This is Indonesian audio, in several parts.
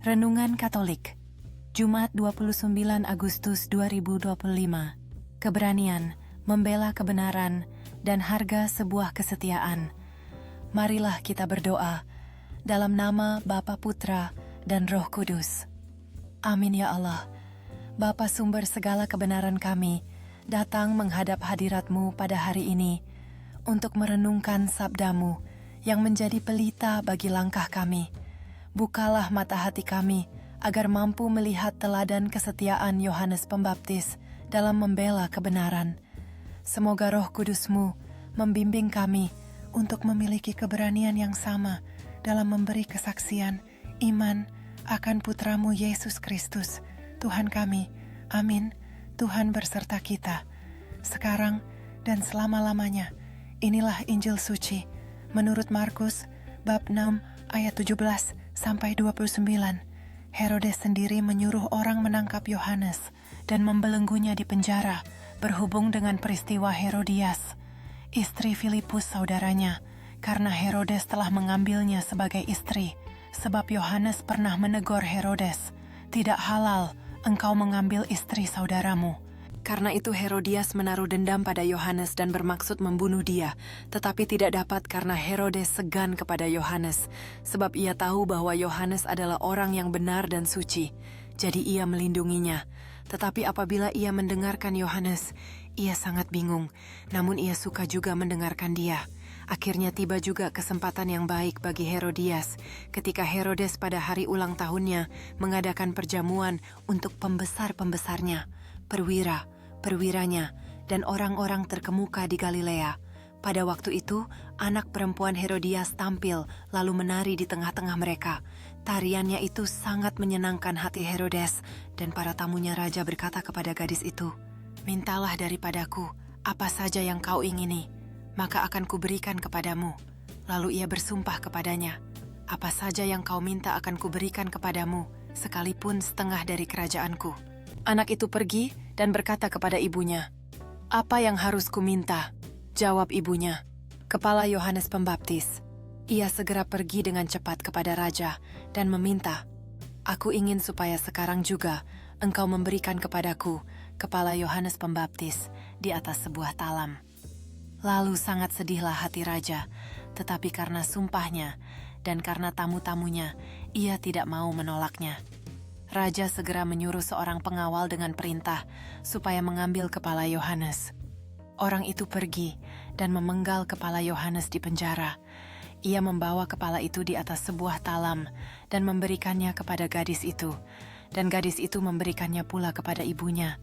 Renungan Katolik, Jumat 29 Agustus 2025. Keberanian, membela kebenaran, dan harga sebuah kesetiaan. Marilah kita berdoa dalam nama Bapa, Putra, dan Roh Kudus. Amin ya Allah. Bapa sumber segala kebenaran kami, datang menghadap hadirat-Mu pada hari ini untuk merenungkan sabda-Mu yang menjadi pelita bagi langkah kami. Bukalah mata hati kami agar mampu melihat teladan kesetiaan Yohanes Pembaptis dalam membela kebenaran. Semoga Roh Kudus-Mu membimbing kami untuk memiliki keberanian yang sama dalam memberi kesaksian iman akan Putra-Mu Yesus Kristus, Tuhan kami. Amin. Tuhan berserta kita, sekarang dan selama-lamanya. Inilah Injil Suci menurut Markus bab 6 ayat 17 sampai 29. Herodes sendiri menyuruh orang menangkap Yohanes dan membelenggunya di penjara berhubung dengan peristiwa Herodias, istri Filipus saudaranya, karena Herodes telah mengambilnya sebagai istri. Sebab Yohanes pernah menegur Herodes, "Tidak halal engkau mengambil istri saudaramu." Karena itu Herodias menaruh dendam pada Yohanes dan bermaksud membunuh dia, tetapi tidak dapat karena Herodes segan kepada Yohanes, sebab ia tahu bahwa Yohanes adalah orang yang benar dan suci. Jadi ia melindunginya. Tetapi apabila ia mendengarkan Yohanes, ia sangat bingung, namun ia suka juga mendengarkan dia. Akhirnya tiba juga kesempatan yang baik bagi Herodias ketika Herodes pada hari ulang tahunnya mengadakan perjamuan untuk pembesar-pembesarnya, perwiranya, dan orang-orang terkemuka di Galilea. Pada waktu itu, anak perempuan Herodias tampil lalu menari di tengah-tengah mereka. Tariannya itu sangat menyenangkan hati Herodes, dan para tamunya raja berkata kepada gadis itu, "Mintalah daripadaku apa saja yang kau ingini, maka akan kuberikan kepadamu." Lalu ia bersumpah kepadanya, "Apa saja yang kau minta akan kuberikan kepadamu, sekalipun setengah dari kerajaanku." Anak itu pergi dan berkata kepada ibunya, "Apa yang harus kuminta?" Jawab ibunya, "Kepala Yohanes Pembaptis." Ia segera pergi dengan cepat kepada raja dan meminta, "Aku ingin supaya sekarang juga engkau memberikan kepadaku kepala Yohanes Pembaptis di atas sebuah talam." Lalu sangat sedihlah hati raja, tetapi karena sumpahnya dan karena tamu-tamunya, ia tidak mau menolaknya. Raja segera menyuruh seorang pengawal dengan perintah supaya mengambil kepala Yohanes. Orang itu pergi dan memenggal kepala Yohanes di penjara. Ia membawa kepala itu di atas sebuah talam dan memberikannya kepada gadis itu, dan gadis itu memberikannya pula kepada ibunya.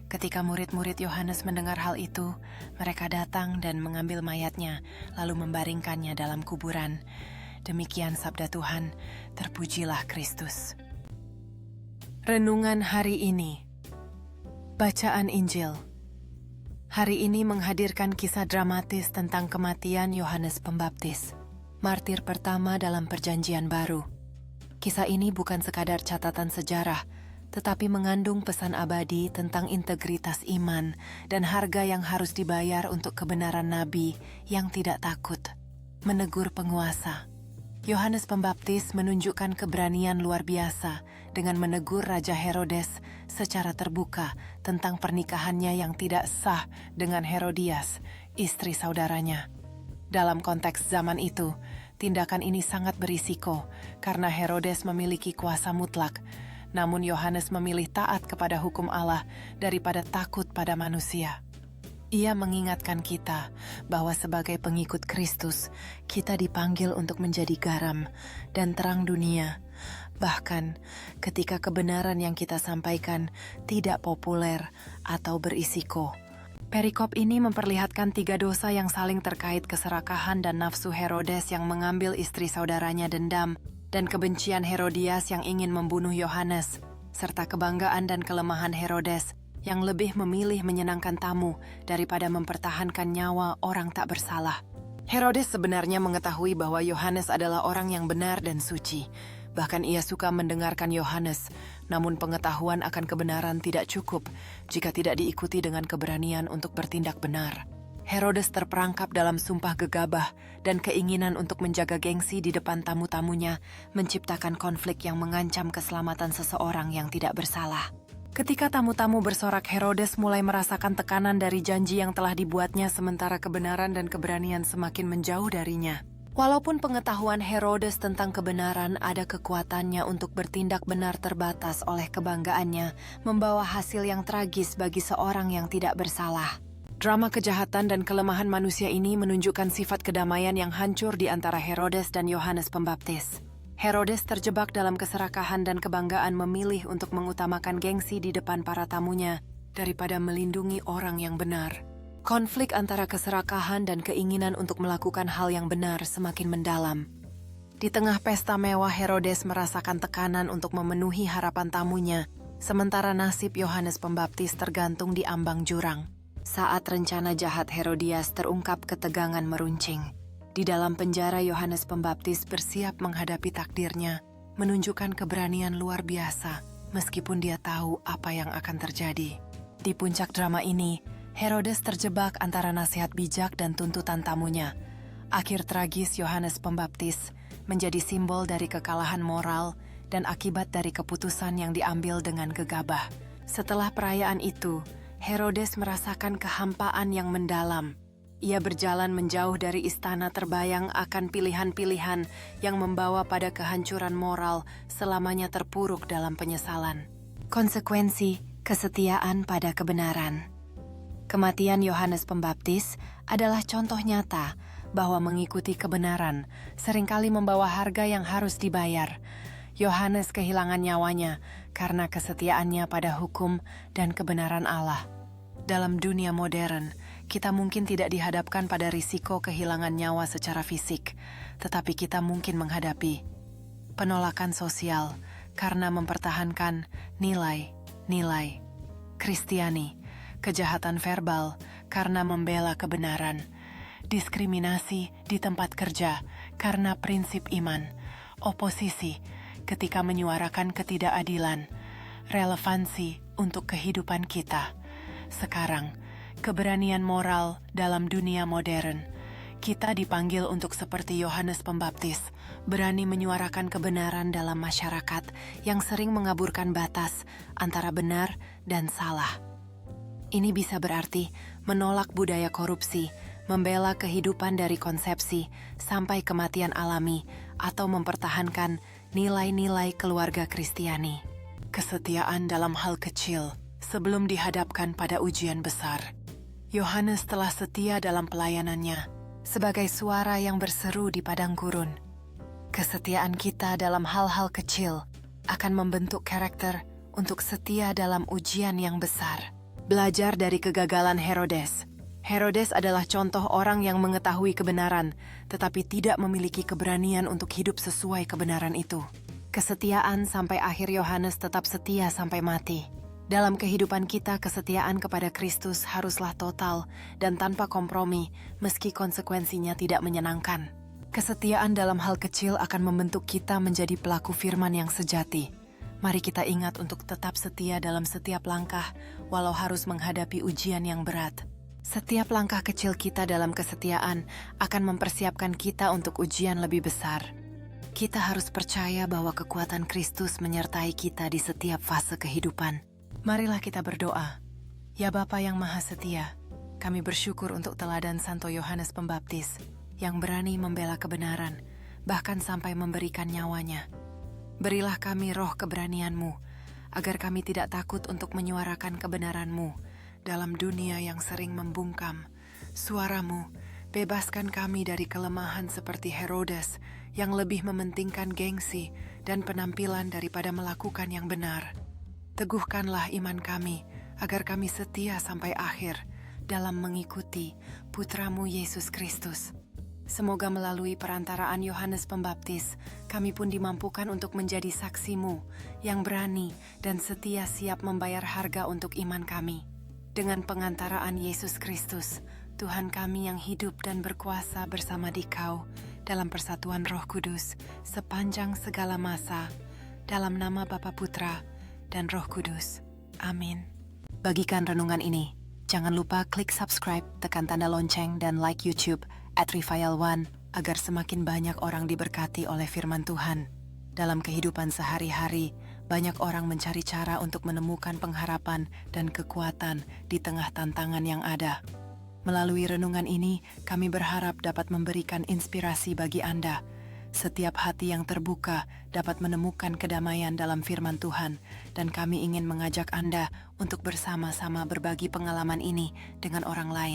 Ketika murid-murid Yohanes mendengar hal itu, mereka datang dan mengambil mayatnya, lalu membaringkannya dalam kuburan. Demikian sabda Tuhan, terpujilah Kristus. Renungan hari ini. Bacaan Injil. Hari ini menghadirkan kisah dramatis tentang kematian Yohanes Pembaptis, martir pertama dalam Perjanjian Baru. Kisah ini bukan sekadar catatan sejarah, tetapi mengandung pesan abadi tentang integritas iman dan harga yang harus dibayar untuk kebenaran nabi yang tidak takut menegur penguasa. Yohanes Pembaptis menunjukkan keberanian luar biasa dengan menegur Raja Herodes secara terbuka tentang pernikahannya yang tidak sah dengan Herodias, istri saudaranya. Dalam konteks zaman itu, tindakan ini sangat berisiko karena Herodes memiliki kuasa mutlak, namun Yohanes memilih taat kepada hukum Allah daripada takut pada manusia. Ia mengingatkan kita bahwa sebagai pengikut Kristus, kita dipanggil untuk menjadi garam dan terang dunia, bahkan ketika kebenaran yang kita sampaikan tidak populer atau berisiko. Perikop ini memperlihatkan 3 dosa yang saling terkait: keserakahan dan nafsu Herodes yang mengambil istri saudaranya dendam, dan kebencian Herodias yang ingin membunuh Yohanes, serta kebanggaan dan kelemahan Herodes yang lebih memilih menyenangkan tamu daripada mempertahankan nyawa orang tak bersalah. Herodes sebenarnya mengetahui bahwa Yohanes adalah orang yang benar dan suci. Bahkan ia suka mendengarkan Yohanes, namun pengetahuan akan kebenaran tidak cukup jika tidak diikuti dengan keberanian untuk bertindak benar. Herodes terperangkap dalam sumpah gegabah dan keinginan untuk menjaga gengsi di depan tamu-tamunya, menciptakan konflik yang mengancam keselamatan seseorang yang tidak bersalah. Ketika tamu-tamu bersorak, Herodes mulai merasakan tekanan dari janji yang telah dibuatnya, sementara kebenaran dan keberanian semakin menjauh darinya. Walaupun pengetahuan Herodes tentang kebenaran ada kekuatannya untuk bertindak benar terbatas oleh kebanggaannya, membawa hasil yang tragis bagi seorang yang tidak bersalah. Drama kejahatan dan kelemahan manusia ini menunjukkan sifat kedamaian yang hancur di antara Herodes dan Yohanes Pembaptis. Herodes terjebak dalam keserakahan dan kebanggaan, memilih untuk mengutamakan gengsi di depan para tamunya daripada melindungi orang yang benar. Konflik antara keserakahan dan keinginan untuk melakukan hal yang benar semakin mendalam. Di tengah pesta mewah, Herodes merasakan tekanan untuk memenuhi harapan tamunya, sementara nasib Yohanes Pembaptis tergantung di ambang jurang. Saat rencana jahat Herodias terungkap, ketegangan meruncing. Di dalam penjara, Yohanes Pembaptis bersiap menghadapi takdirnya, menunjukkan keberanian luar biasa, meskipun dia tahu apa yang akan terjadi. Di puncak drama ini, Herodes terjebak antara nasihat bijak dan tuntutan tamunya. Akhir tragis Yohanes Pembaptis menjadi simbol dari kekalahan moral dan akibat dari keputusan yang diambil dengan gegabah. Setelah perayaan itu, Herodes merasakan kehampaan yang mendalam. Ia berjalan menjauh dari istana, terbayang akan pilihan-pilihan yang membawa pada kehancuran moral, selamanya terpuruk dalam penyesalan. Konsekuensi kesetiaan pada kebenaran. Kematian Yohanes Pembaptis adalah contoh nyata bahwa mengikuti kebenaran seringkali membawa harga yang harus dibayar. Yohanes kehilangan nyawanya karena kesetiaannya pada hukum dan kebenaran Allah. Dalam dunia modern, kita mungkin tidak dihadapkan pada risiko kehilangan nyawa secara fisik, tetapi kita mungkin menghadapi penolakan sosial karena mempertahankan nilai-nilai Kristiani, kejahatan verbal karena membela kebenaran, diskriminasi di tempat kerja karena prinsip iman, oposisi ketika menyuarakan ketidakadilan, relevansi untuk kehidupan kita. Sekarang, keberanian moral dalam dunia modern. Kita dipanggil untuk seperti Yohanes Pembaptis, berani menyuarakan kebenaran dalam masyarakat yang sering mengaburkan batas antara benar dan salah. Ini bisa berarti menolak budaya korupsi, membela kehidupan dari konsepsi sampai kematian alami, atau mempertahankan nilai-nilai keluarga Kristiani. Kesetiaan dalam hal kecil sebelum dihadapkan pada ujian besar. Yohanes telah setia dalam pelayanannya, sebagai suara yang berseru di padang gurun. Kesetiaan kita dalam hal-hal kecil akan membentuk karakter untuk setia dalam ujian yang besar. Belajar dari kegagalan Herodes. Herodes adalah contoh orang yang mengetahui kebenaran, tetapi tidak memiliki keberanian untuk hidup sesuai kebenaran itu. Kesetiaan sampai akhir. Yohanes tetap setia sampai mati. Dalam kehidupan kita, kesetiaan kepada Kristus haruslah total dan tanpa kompromi, meski konsekuensinya tidak menyenangkan. Kesetiaan dalam hal kecil akan membentuk kita menjadi pelaku firman yang sejati. Mari kita ingat untuk tetap setia dalam setiap langkah, walau harus menghadapi ujian yang berat. Setiap langkah kecil kita dalam kesetiaan akan mempersiapkan kita untuk ujian lebih besar. Kita harus percaya bahwa kekuatan Kristus menyertai kita di setiap fase kehidupan. Marilah kita berdoa. Ya Bapa yang Maha Setia, kami bersyukur untuk teladan Santo Yohanes Pembaptis yang berani membela kebenaran, bahkan sampai memberikan nyawanya. Berilah kami roh keberanian-Mu, agar kami tidak takut untuk menyuarakan kebenaran-Mu dalam dunia yang sering membungkam. Suara-Mu, bebaskan kami dari kelemahan seperti Herodes yang lebih mementingkan gengsi dan penampilan daripada melakukan yang benar. Teguhkanlah iman kami, agar kami setia sampai akhir dalam mengikuti Putra-Mu Yesus Kristus. Semoga melalui perantaraan Yohanes Pembaptis, kami pun dimampukan untuk menjadi saksi-Mu yang berani dan setia, siap membayar harga untuk iman kami. Dengan pengantaraan Yesus Kristus, Tuhan kami yang hidup dan berkuasa bersama Dikau dalam persatuan Roh Kudus sepanjang segala masa, dalam nama Bapa, Putra, dan Roh Kudus. Amin. Bagikan renungan ini. Jangan lupa klik subscribe, tekan tanda lonceng, dan like YouTube @Rifael1 agar semakin banyak orang diberkati oleh firman Tuhan. Dalam kehidupan sehari-hari, banyak orang mencari cara untuk menemukan pengharapan dan kekuatan di tengah tantangan yang ada. Melalui renungan ini, kami berharap dapat memberikan inspirasi bagi Anda. Setiap hati yang terbuka dapat menemukan kedamaian dalam firman Tuhan, dan kami ingin mengajak Anda untuk bersama-sama berbagi pengalaman ini dengan orang lain.